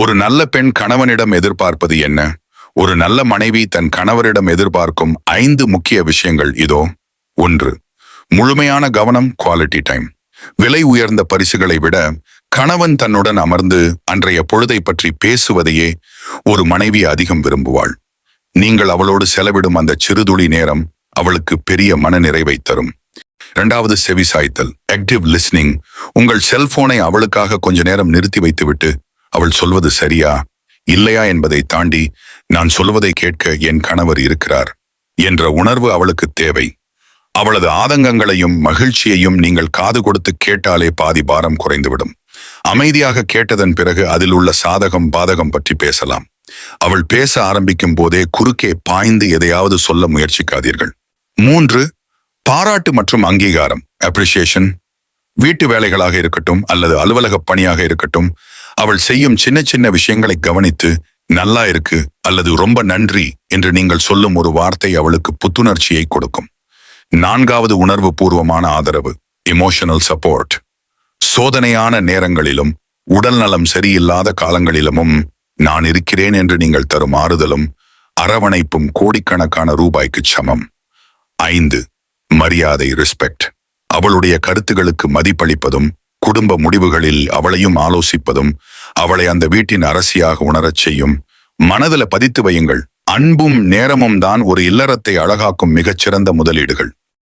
ஒரு நல்ல பெண் கணவனிடம் எதிர்பார்ப்பது என்ன? ஒரு நல்ல மனைவி தன் கணவரிடம் எதிர்பார்க்கும் 5 முக்கிய விஷயங்கள் இதோ. 1. முழுமையான கவனம், குவாலிட்டி டைம். விலை உயர்ந்த பரிசுகளை விட கணவன் தன்னுடன் அமர்ந்து அன்றைய பொழுதை பற்றி பேசுவதையே ஒரு மனைவி அதிகம் விரும்புவாள். நீங்கள் அவளோடு செலவிடும் அந்த சிறுதுளி நேரம் அவளுக்கு பெரிய மனநிறைவை தரும். 2. செவிசாய்த்தல், ஆக்டிவ் லிஸ்னிங். உங்கள் செல்போனை அவளுக்காக கொஞ்ச நேரம் நிறுத்தி வைத்துவிட்டு அவள் சொல்வது சரியா இல்லையா என்பதை தாண்டி நான் சொல்வதை கேட்க என் கணவர் இருக்கிறார் என்ற உணர்வு அவளுக்கு தேவை. அவளது ஆதங்கங்களையும் மகிழ்ச்சியையும் நீங்கள் காது கொடுத்து கேட்டாலே பாதி பாரம் குறைந்துவிடும். அமைதியாக கேட்டதன் பிறகு அதில் உள்ள சாதகம் பாதகம் பற்றி பேசலாம். அவள் பேச ஆரம்பிக்கும் போதே குறுக்கே பாய்ந்து எதையாவது சொல்ல முயற்சிக்காதீர்கள். 3. பாராட்டு மற்றும் அங்கீகாரம், அப்ரிசியேஷன். வீட்டு வேலைகளாக இருக்கட்டும் அல்லது அலுவலக பணியாக இருக்கட்டும், அவள் செய்யும் சின்ன சின்ன விஷயங்களை கவனித்து நல்லா இருக்கு அல்லது ரொம்ப நன்றி என்று நீங்கள் சொல்லும் ஒரு வார்த்தை அவளுக்கு புத்துணர்ச்சியை கொடுக்கும். 4. உணர்வு பூர்வமான ஆதரவு, எமோஷனல் சப்போர்ட். சோதனையான நேரங்களிலும் உடல் நலம் சரியில்லாத காலங்களிலும் நான் இருக்கிறேன் என்று நீங்கள் தரும் ஆறுதலும் அரவணைப்பும் கோடிக்கணக்கான ரூபாய்க்கு சமம். 5. மரியாதை, ரெஸ்பெக்ட். அவளுடைய கருத்துகளுக்கு மதிப்பளிப்பதும் குடும்ப முடிவுகளில் அவளையும் ஆலோசிப்பதும் அவளை அந்த வீட்டின் அரசியாக உணரச் செய்யும். மனதில் பதித்து வையுங்கள், அன்பும் நேரமும் தான் ஒரு இல்லறத்தை அழகாக்கும் மிகச்சிறந்த முதலீடுகள்.